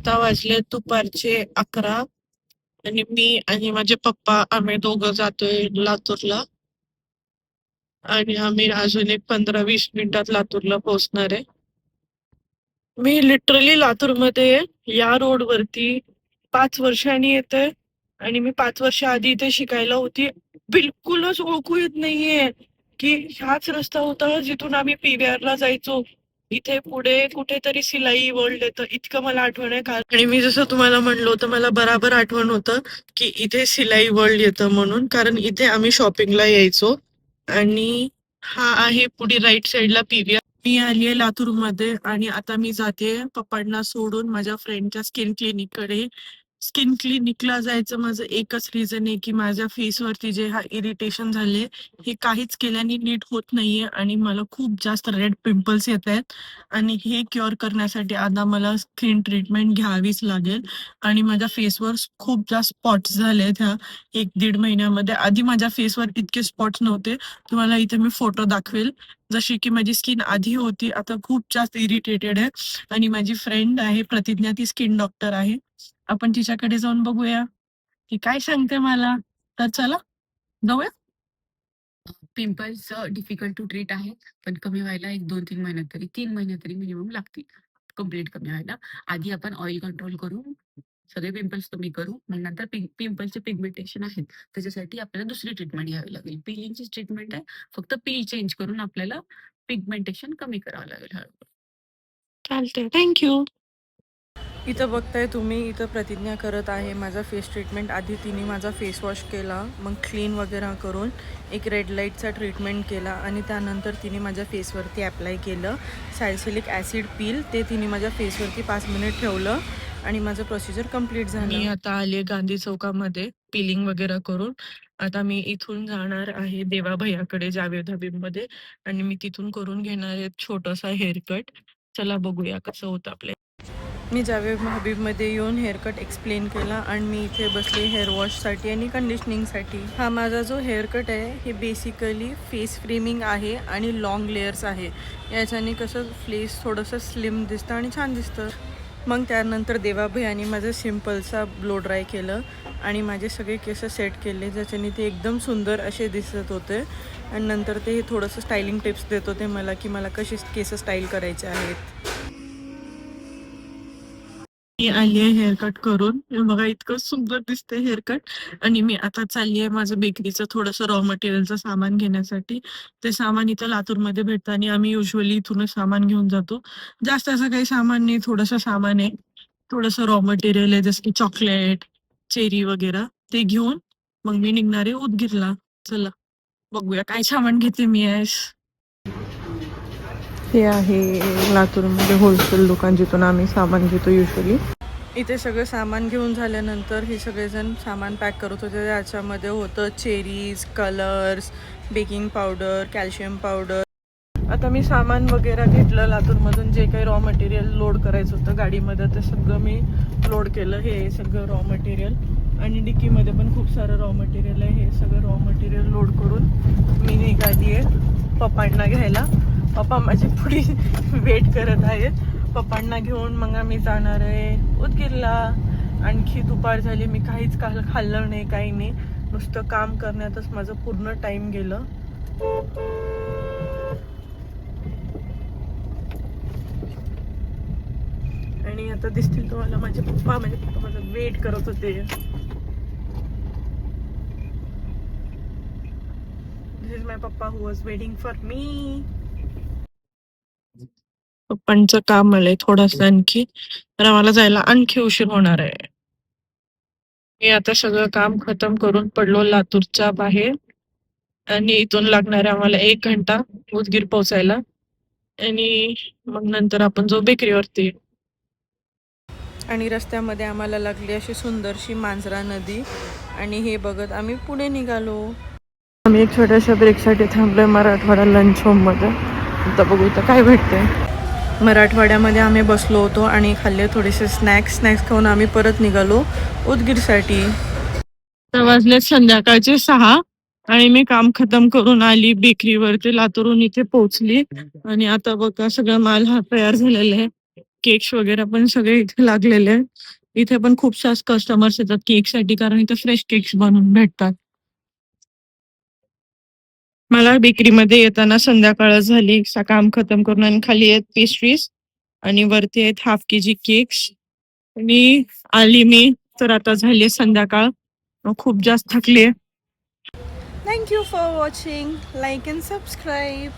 आता वाजले दुपारचे 11 आणि मी आणि माझे पप्पा आम्ही दोघं जातोय लातूरला. आणि आम्ही अजून एक 15-20 मिनिटात लातूरला पोहोचणार आहे. मी लिटरली लातूरमध्ये या रोड वरती 5 वर्षांनी येते आणि मी 5 वर्ष आधी इथे शिकायला होती. बिलकुलच ओळखू येत नाहीये की हाच रस्ता होता जिथून आम्ही पीव्हीआर ला जायचो. इथे पुढे कुठेतरी सिलाई वर्ल्ड येतं इतकं मला आठवण आहे. आणि मी जसं तुम्हाला म्हणलो होतं मला बराबर आठवण होतं की इथे सिलाई वर्ल्ड येतं म्हणून, कारण इथे आम्ही शॉपिंगला यायचो. आणि हा आहे पुढे राईट साईडला पीव्हीआर. मी आलीये लातूरमध्ये आणि आता मी जाते पप्पांना सोडून माझ्या फ्रेंडच्या स्किन क्लिनिक कडे. स्किन क्लिनिकला जायचं माझं एकच रिझन आहे की माझ्या फेसवरती जे हा इरिटेशन झाले हे काहीच केल्याने नीट होत नाहीये आणि मला खूप जास्त रेड पिंपल्स येत आहेत. आणि हे क्युअर करण्यासाठी आता मला स्किन ट्रीटमेंट घ्यावीच लागेल. आणि माझ्या फेसवर खूप जास्त स्पॉट्स झालेत ह्या 1-1.5 महिन्यामध्ये. आधी माझ्या फेसवर इतके स्पॉट्स नव्हते. तुम्हाला इथे मी फोटो दाखवेल. जशी की माझी स्किन आधी होती आता खूप जास्त इरिटेटेड आहे. आणि माझी फ्रेंड आहे प्रतिज्ञा, ती स्किन डॉक्टर आहे. आपण तिच्याकडे जाऊन बघूया ती काय सांगते मला. तर चला जाऊया. पिंपल्स डिफिकल्ट टू ट्रीट आहे, पण कमी व्हायला 1-2-3 महिन्यात तरी 3 महिन्यात तरी मिनिमम लागतील कम्प्लीट कमी व्हायला. आधी आपण ऑइल कंट्रोल करू, सगळे पिंपल्स कमी करू, मग नंतर पिंपल्सचे पिगमेंटेशन आहेत त्याच्यासाठी आपल्याला दुसरी ट्रीटमेंट घ्यावी लागेल. पिलिंगची ट्रीटमेंट आहे, फक्त पील चेंज करून आपल्याला पिगमेंटेशन कमी करावं लागेल हळूहळू. चालते, थँक्यू. इथं बघताय तुम्ही, इथं प्रतिज्ञा करत आहे माझा फेस ट्रीटमेंट. आधी तिने माझा फेस वॉश केला, मग क्लीन वगैरे करून एक रेड लाईटचा ट्रीटमेंट केला आणि त्यानंतर तिने माझ्या फेसवरती ॲप्लाय केलं सॅलिसिलिक ॲसिड पील. ते तिने माझ्या फेसवरती 5 मिनिट ठेवलं आणि माझं प्रोसिजर कंप्लीट झालं. मी आता आले गांधी चौकामध्ये पिलिंग वगैरे करून. आता मी इथून जाणार आहे देवा भैयाकडे जावेद हबीबमध्ये आणि मी तिथून करून घेणार आहे छोटासा हेअरकट. चला बघूया कसं होतं आपल्या. मी जावेद हबीबमध्ये येऊन हेअरकट एक्सप्लेन केला आणि मी इथे बसले हेअर वॉशसाठी आणि कंडिशनिंगसाठी. हा माझा जो हेअरकट आहे हे बेसिकली फेस फ्रेमिंग आहे आणि लाँग लेयर्स आहे. याच्याने कसं फेस थोडंसं स्लिम दिसतं आणि छान दिसतं. मग त्यानंतर देवाभैयाने माझं सिम्पलचा ब्लो ड्राय केलं आणि माझे सगळे केस सेट केले, ज्याच्याने ते एकदम सुंदर असे दिसत होते. आणि नंतर ते थोडंसं स्टायलिंग टिप्स देत होते मला की मला कशी केस स्टाईल करायचे आहेत. मी आली आहे हेअरकट करून. हे बघा इतकं सुंदर दिसतंय हेअरकट. आणि मी आता चालली आहे माझं बेकरीचं थोडंसं रॉ मटेरियलचं सामान घेण्यासाठी. ते सामान इथं लातूरमध्ये भेटतं आणि आम्ही युजली इथूनच सामान घेऊन जातो. जास्त असं काही सामान नाही, थोडंसं सामान आहे. थोडंसं रॉ मटेरियल आहे जसं की चॉकलेट, चेरी वगैरे. ते घेऊन मग मी निघणार आहे उदगीरला. चला बघूया काय सामान घेते मी आज. हे आहे लातूरमध्ये होलसेल दुकान जिथून आम्ही सामान घेतो युजली. इथे सगळं सामान घेऊन झाल्यानंतर हे सगळेजण सामान पॅक करत होते. याच्यामध्ये होतं cherries, colours, baking powder, calcium powder. आता मी सामान वगैरे घेतलं लातूरमधून. जे काही रॉ मटेरियल लोड करायचं होतं गाडीमध्ये ते सगळं मी लोड केलं. हे सगळं रॉ मटेरियल आणि डिक्कीमध्ये पण खूप सारं रॉ मटेरियल आहे. हे सगळं रॉ मटेरियल लोड करून मी निघाली आहे पप्पांना घ्यायला. पप्पा माझे पुढे वेट करत आहेत. पप्पांना घेऊन मग आम्ही जाणार आहे उदगीरला. आणखी दुपार झाली, मी काहीच खाल्लं नाही, काही नाही. नुसतं काम करण्यातच माझं पूर्ण टाइम गेलं. आणि आता दिसतील तुम्हाला माझे पप्पा माझं वेट करत होते. दिस इज माय पप्पा हु वॉज वेटिंग फॉर मी. पप्पांचं काम आलंय थोडंसं आणखी, तर आम्हाला जायला आणखी उशीर होणार आहे. मी आता सगळं काम खतम करून पडलो लातूरच्या बाहेर आणि इथून लागणार आहे आम्हाला 1 घंटा उदगीर पोहोचायला. आणि मग नंतर आपण जाऊ बेकरीवरती. आणि रस्त्यामध्ये आम्हाला लागली अशी सुंदरशी मांजरा नदी आणि हे बघत आम्ही पुढे निघालो. आम्ही एक छोट्याशा ब्रेकसाठी थांबलोय मराठवाडा लंच होममध्ये. आता बघू इथं काय भेटते. मराठवाड्यामध्ये आम्ही बसलो होतो आणि खाल्ले थोडेसे स्नॅक्स खाऊन आम्ही परत निघालो उदगीरसाठी. तर वाजले संध्याकाळचे 6 आणि मी काम खतम करून आली बेकरीवरती. लातूरून इथे पोहोचली आणि आता बघा सगळं माल हा तयार झालेला आहे. केक्स वगैरे पण सगळे इथे लागलेले आहेत. इथे पण खूप सारे कस्टमर्स येतात केकसाठी, कारण इथे फ्रेश केक्स बनवून भेटतात. मला बेकरीमध्ये येताना संध्याकाळ झाली. काम खतम करून आणि खाली आहेत पेस्ट्रीज आणि वरती आहेत हाफ केजी केक्स. आणि आली मी तर आता झाली संध्याकाळ. खूप जास्त थकली. Thank you for watching. Like and subscribe.